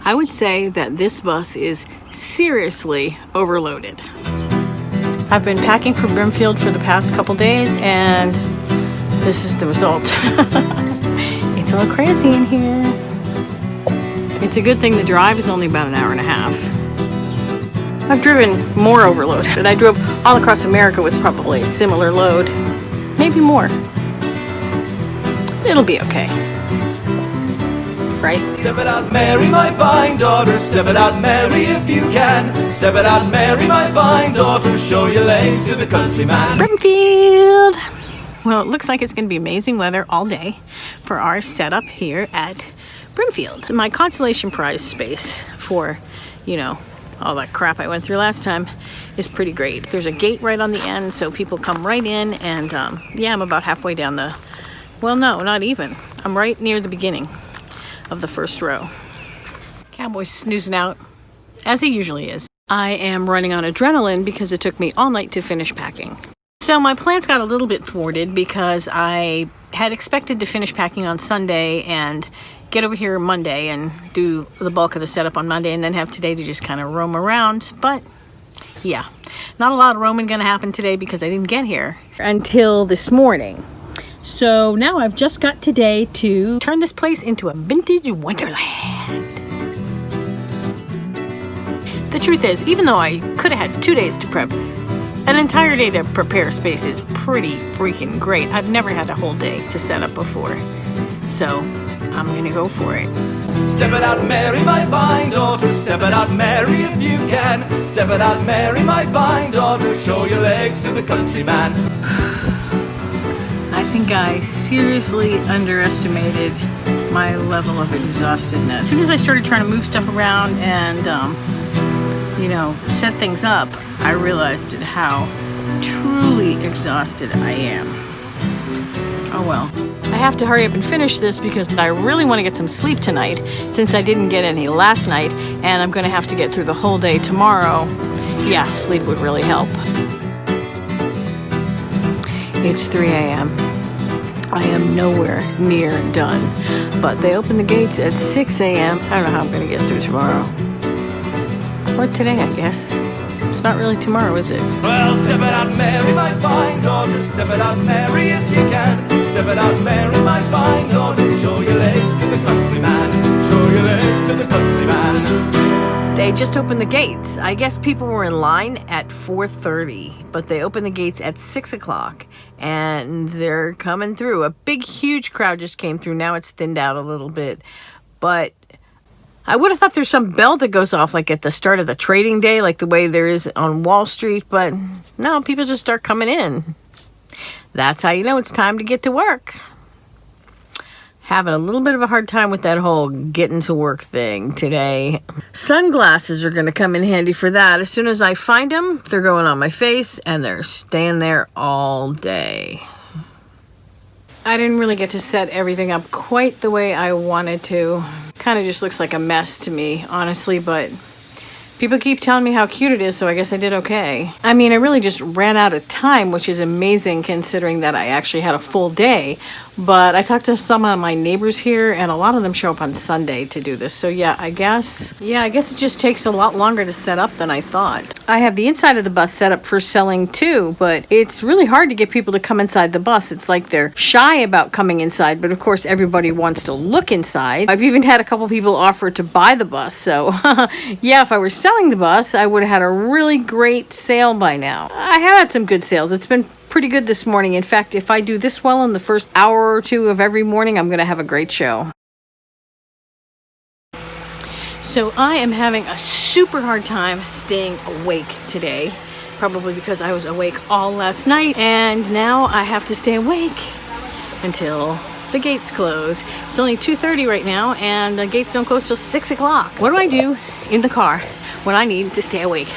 I would say that this bus is seriously overloaded. I've been packing for Brimfield for the past couple days, and this is the result. It's a little crazy in here. It's a good thing the drive is only about an hour and a half. I've driven more overloaded. I drove all across America with probably a similar load, maybe more. It'll be okay, right? Step it out, Mary, my fine daughter. Step it out, Mary, if you can. Step it out, Mary, my fine daughter. Show your legs to the countryman. Brimfield. Well, it looks like it's going to be amazing weather all day for our setup here at Brimfield. My consolation prize space for, you know, all that crap I went through last time is pretty great. There's a gate right on the end, so people come right in, and yeah, I'm about halfway down the, well, no, not even. I'm right near the beginning of the first row. Cowboy's snoozing out, as he usually is. I am running on adrenaline because it took me all night to finish packing. So my plans got a little bit thwarted because I had expected to finish packing on Sunday and get over here Monday and do the bulk of the setup on Monday, and then have today to just kind of roam around. But yeah, not a lot of roaming gonna happen today because I didn't get here until this morning. So now I've just got today to turn this place into a vintage wonderland. The truth is, even though I could have had 2 days to prep, an entire day to prepare space is pretty freaking great. I've never had a whole day to set up before, so I'm gonna go for it. Step it out, Mary, my fine daughter. Step it out, Mary, if you can. Step it out, Mary, my fine daughter. Show your legs to the countryman. I think I seriously underestimated my level of exhaustedness. As soon as I started trying to move stuff around and, you know, set things up, I realized how truly exhausted I am. Oh well. I have to hurry up and finish this because I really want to get some sleep tonight since I didn't get any last night, and I'm going to have to get through the whole day tomorrow. Yeah, sleep would really help. It's 3 a.m. I am nowhere near done, but they open the gates at 6 a.m. I don't know how I'm going to get through tomorrow. Or today, I guess. It's not really tomorrow, is it? Well, step it out, Mary, my fine daughter. Step it out, Mary, if you can. Step it out, Mary, my fine daughter. Show your legs to the countryman. Show your legs to the countryman. They just opened the gates. I guess people were in line at 4:30, but they opened the gates at 6 o'clock, and they're coming through. A big, huge crowd just came through. Now it's thinned out a little bit, but I would have thought there's some bell that goes off like at the start of the trading day, like the way there is on Wall Street, but no, people just start coming in. That's how you know it's time to get to work. Having a little bit of a hard time with that whole getting to work thing today. Sunglasses are going to come in handy for that. As soon as I find them, they're going on my face and they're staying there all day. I didn't really get to set everything up quite the way I wanted to. Kind of just looks like a mess to me, honestly, but people keep telling me how cute it is, so I guess I did okay. I mean, I really just ran out of time, which is amazing considering that I actually had a full day. But I talked to some of my neighbors here, and a lot of them show up on Sunday to do this. So yeah, I guess it just takes a lot longer to set up than I thought. I have the inside of the bus set up for selling too, but it's really hard to get people to come inside the bus. It's like they're shy about coming inside, but of course everybody wants to look inside. I've even had a couple people offer to buy the bus, so yeah, if I were selling the bus, I would have had a really great sale by now. I have had some good sales. It's been pretty good this morning. In fact, if I do this well in the first hour or two of every morning, I'm going to have a great show. So I am having a super hard time staying awake today, probably because I was awake all last night, and now I have to stay awake until the gates close. It's only 2:30 right now, and the gates don't close till 6 o'clock. What do I do in the car when I need to stay awake?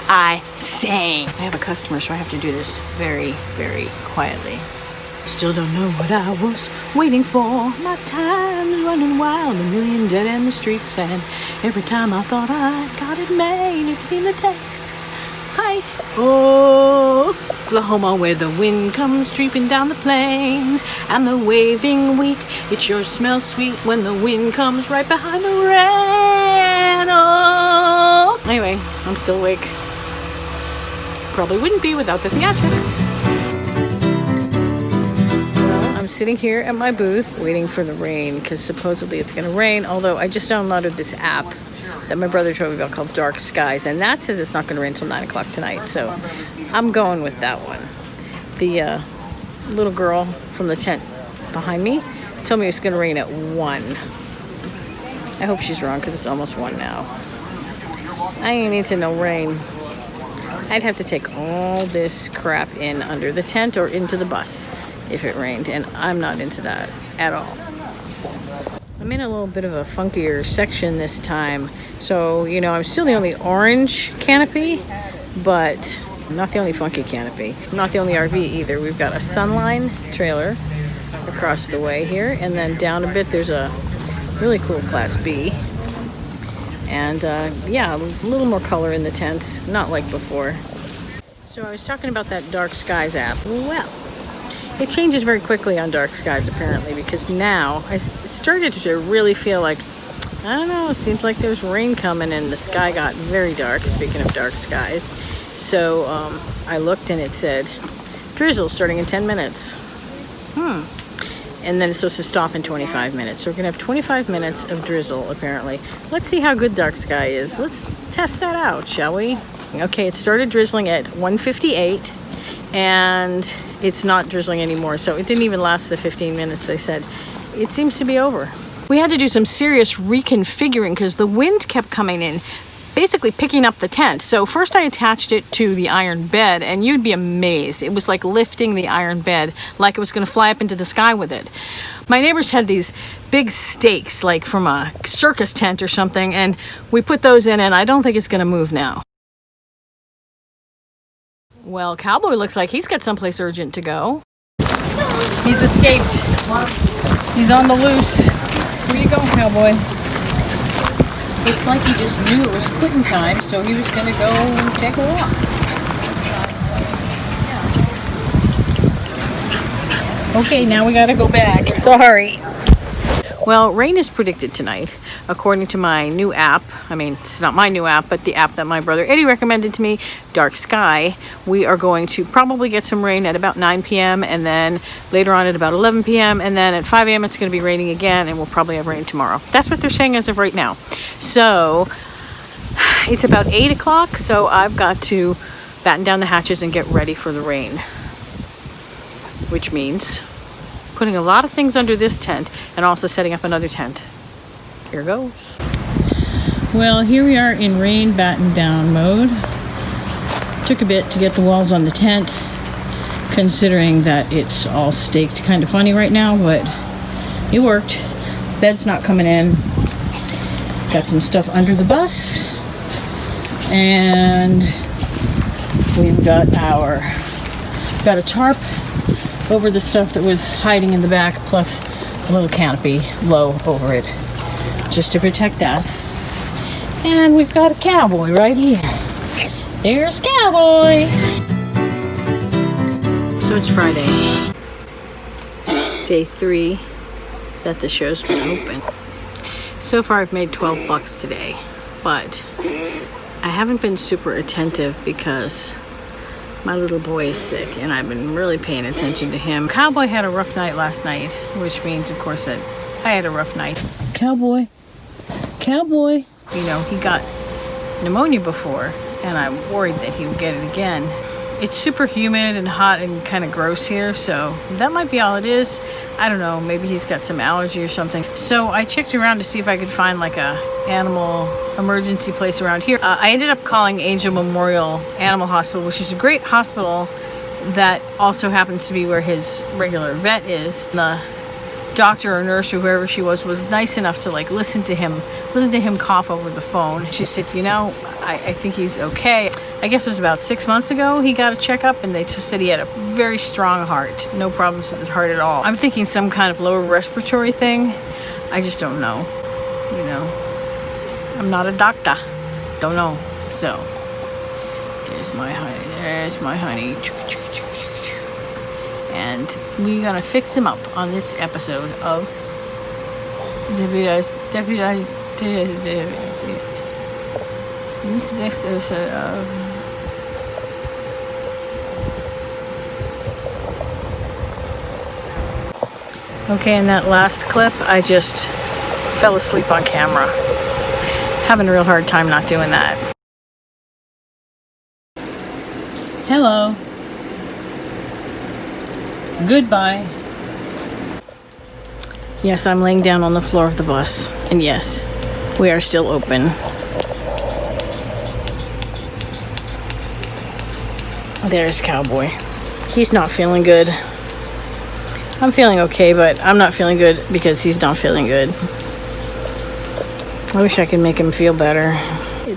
I sing. I have a customer, so I have to do this very, very quietly. Still don't know what I was waiting for. My time is running wild, a million dead in the streets, and every time I thought I got it made, it seemed to taste. Hi, oh, Oklahoma, where the wind comes creeping down the plains, and the waving wheat, it sure smells sweet when the wind comes right behind the rain. channel. Anyway, I'm still awake. Probably wouldn't be without the theatrics. Well, I'm sitting here at my booth waiting for the rain because supposedly it's going to rain, although I just downloaded this app that my brother told me about called Dark Skies, and that says it's not going to rain until 9 o'clock tonight, so I'm going with that one. The little girl from the tent behind me told me it's going to rain at 1. I hope she's wrong because it's almost 1 now. I ain't into no rain. I'd have to take all this crap in under the tent or into the bus if it rained, and I'm not into that at all. I'm in a little bit of a funkier section this time, so you know I'm still the only orange canopy, but I'm not the only funky canopy. I'm not the only RV either. We've got a Sunline trailer across the way here, and then down a bit there's a really cool Class B. And yeah, a little more color in the tents, not like before. So I was talking about that Dark Skies app. Well, it changes very quickly on Dark Skies apparently, because now it started to really feel like, I don't know, it seems like there's rain coming and the sky got very dark, speaking of dark skies. So I looked and it said, drizzle starting in 10 minutes. And then it's supposed to stop in 25 minutes. So we're gonna have 25 minutes of drizzle apparently. Let's see how good dark sky is. Let's test that out, shall we? Okay, it started drizzling at 1:58 and it's not drizzling anymore. So it didn't even last the 15 minutes they said. It seems to be over. We had to do some serious reconfiguring because the wind kept coming in, basically picking up the tent. So first I attached it to the iron bed, and you'd be amazed. It was like lifting the iron bed like it was going to fly up into the sky with it. My neighbors had these big stakes, like from a circus tent or something, and we put those in, and I don't think it's going to move now. Well, Cowboy looks like he's got someplace urgent to go. He's escaped. He's on the loose. Where you going, Cowboy? It's like he just knew it was quitting time, so he was going to go and take a walk. Okay, now we got to go back. Sorry. Well, rain is predicted tonight, according to my new app. I mean, it's not my new app, but the app that my brother Eddie recommended to me, Dark Sky. We are going to probably get some rain at about 9 p.m. and then later on at about 11 p.m. and then at 5 a.m. it's going to be raining again, and we'll probably have rain tomorrow. That's what they're saying as of right now. So it's about 8 o'clock, so I've got to batten down the hatches and get ready for the rain, which means putting a lot of things under this tent and also setting up another tent. Here goes. Well, here we are in rain batten down mode. Took a bit to get the walls on the tent, considering that it's all staked kind of funny right now, but it worked. Bed's not coming in. Got some stuff under the bus, and we've got a tarp over the stuff that was hiding in the back, plus a little canopy low over it, just to protect that. And we've got a Cowboy right here. There's Cowboy! So it's Friday, day 3 that the show's been open. So far I've made $12 today, but I haven't been super attentive because my little boy is sick, and I've been really paying attention to him. Cowboy had a rough night last night, which means, of course, that I had a rough night. Cowboy. Cowboy. You know, he got pneumonia before, and I'm worried that he would get it again. It's super humid and hot and kind of gross here, so that might be all it is. I don't know, maybe he's got some allergy or something. So I checked around to see if I could find like a animal emergency place around here. I ended up calling Angel Memorial Animal Hospital, which is a great hospital that also happens to be where his regular vet is. The doctor or nurse or whoever she was nice enough to like listen to him cough over the phone. She said, you know, I think he's okay. I guess it was about 6 months ago he got a checkup, and they just said he had a very strong heart. No problems with his heart at all. I'm thinking some kind of lower respiratory thing. I just don't know. You know, I'm not a doctor. Don't know. So, there's my honey. There's my honey. And we're gonna fix him up on this episode of Deputized. Okay, in that last clip, I just fell asleep on camera. Having a real hard time not doing that. Hello. Goodbye. Yes, I'm laying down on the floor of the bus. And yes, we are still open. There's Cowboy. He's not feeling good. I'm feeling okay, but I'm not feeling good because he's not feeling good. I wish I could make him feel better.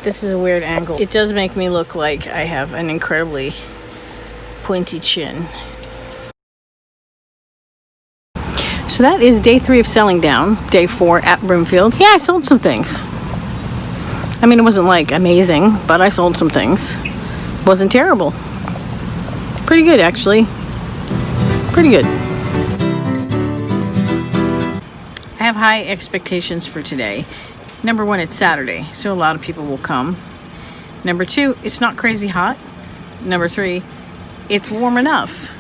This is a weird angle. It does make me look like I have an incredibly pointy chin. So that is day 3 of selling down. Day 4 at Brimfield. Yeah, I sold some things. I mean, it wasn't like amazing, but I sold some things. Wasn't terrible. Pretty good, actually. Pretty good. I have high expectations for today. Number 1, it's Saturday, so a lot of people will come. Number 2, it's not crazy hot. Number 3, it's warm enough.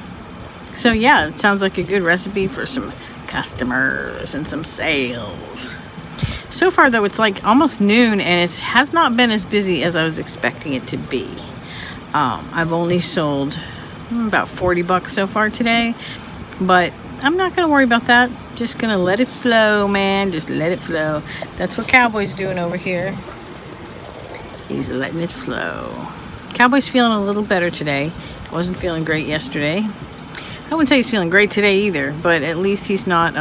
So yeah, it sounds like a good recipe for some customers and some sales. So far though, it's like almost noon and it has not been as busy as I was expecting it to be. I've only sold about $40 so far today, but I'm not gonna worry about that. Just gonna let it flow, man. Just let it flow. That's what Cowboy's doing over here. He's letting it flow. Cowboy's feeling a little better today. Wasn't feeling great yesterday. I wouldn't say he's feeling great today either, but at least he's not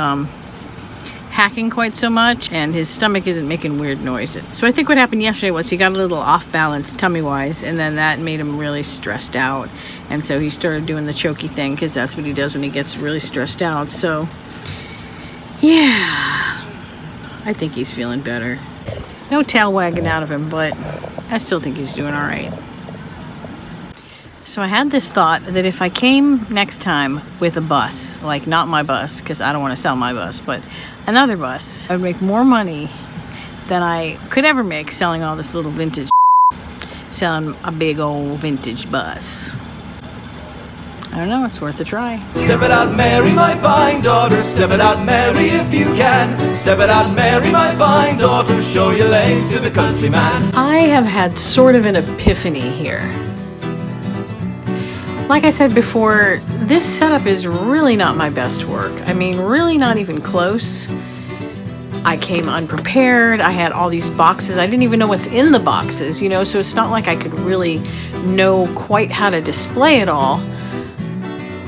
hacking quite so much, and his stomach isn't making weird noises. So I think what happened yesterday was he got a little off balance tummy-wise, and then that made him really stressed out. And so he started doing the choky thing, because that's what he does when he gets really stressed out. So, yeah, I think he's feeling better. No tail wagging out of him, but I still think he's doing all right. So I had this thought that if I came next time with a bus, like not my bus, because I don't want to sell my bus, but another bus, I would make more money than I could ever make selling all this little vintage, selling a big old vintage bus. I don't know, it's worth a try. Step it out, Mary, my fine daughter. Step it out, Mary, if you can. Step it out, Mary, my fine daughter. Show your legs to the countryman. I have had sort of an epiphany here. Like I said before, this setup is really not my best work. I mean, really not even close. I came unprepared. I had all these boxes. I didn't even know what's in the boxes, you know, so it's not like I could really know quite how to display it all.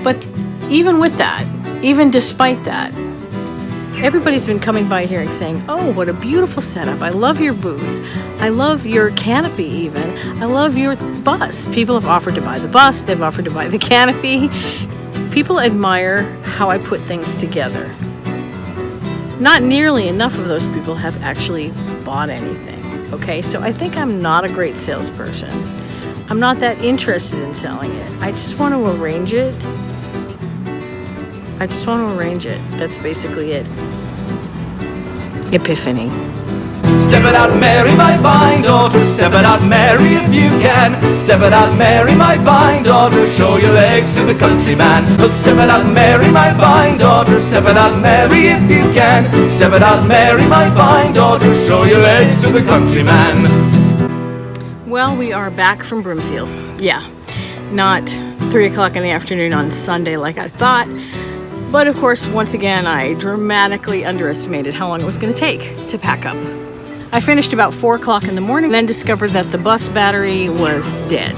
But even with that, even despite that, everybody's been coming by here and saying, oh, what a beautiful setup. I love your booth. I love your canopy even. I love your bus. People have offered to buy the bus. They've offered to buy the canopy. People admire how I put things together. Not nearly enough of those people have actually bought anything. Okay, so I think I'm not a great salesperson. I'm not that interested in selling it. I just want to arrange it. I just want to arrange it. That's basically it. Epiphany. Step it out, Mary, my fine daughter. Step it out, Mary, if you can. Step it out, Mary, my fine daughter. Show your legs to the countryman. Oh, step it out, Mary, my fine daughter. Step it out, Mary, if you can. Step it out, Mary, my fine daughter. Show your legs to the countryman. Well, we are back from Brimfield. Yeah, not 3 o'clock in the afternoon on Sunday like I thought. But of course, once again, I dramatically underestimated how long it was going to take to pack up. I finished about 4 o'clock in the morning, then discovered that the bus battery was dead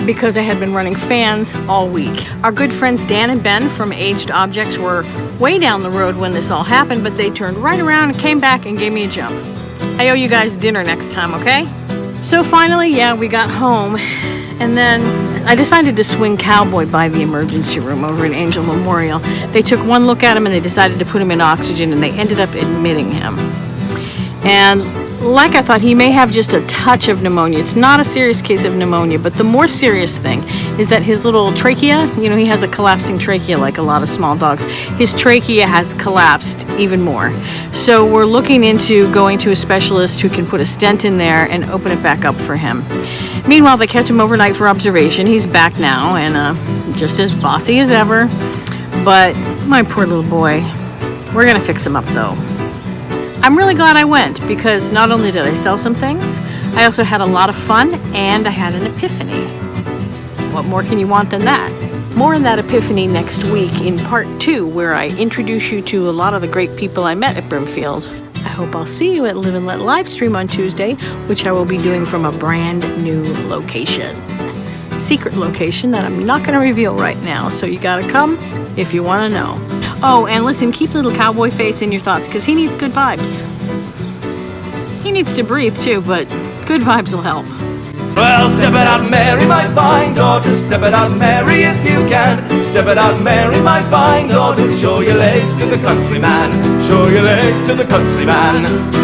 because I had been running fans all week. Our good friends Dan and Ben from Aged Objects were way down the road when this all happened, but they turned right around and came back and gave me a jump. I owe you guys dinner next time, okay? So finally, yeah, we got home, and then I decided to swing Cowboy by the emergency room over at Angel Memorial. They took one look at him and they decided to put him in oxygen, and they ended up admitting him. And like I thought, he may have just a touch of pneumonia. It's not a serious case of pneumonia, but the more serious thing is that his little trachea, he has a collapsing trachea like a lot of small dogs. His trachea has collapsed even more. So we're looking into going to a specialist who can put a stent in there and open it back up for him. Meanwhile, they kept him overnight for observation. He's back now and just as bossy as ever. But my poor little boy, we're going to fix him up though. I'm really glad I went because not only did I sell some things, I also had a lot of fun and I had an epiphany. What more can you want than that? More on that epiphany next week in part 2, where I introduce you to a lot of the great people I met at Brimfield. I hope I'll see you at Live and Let Livestream on Tuesday, which I will be doing from a brand new location. Secret location that I'm not going to reveal right now, so you gotta come if you want to know. Oh, and listen, keep little cowboy face in your thoughts, because he needs good vibes. He needs to breathe too, but good vibes will help. Well, step it out, Mary, my fine daughter. Step it out, Mary, if you can. Step it out, Mary, my fine daughter. Show your legs to the countryman. Show your legs to the countryman.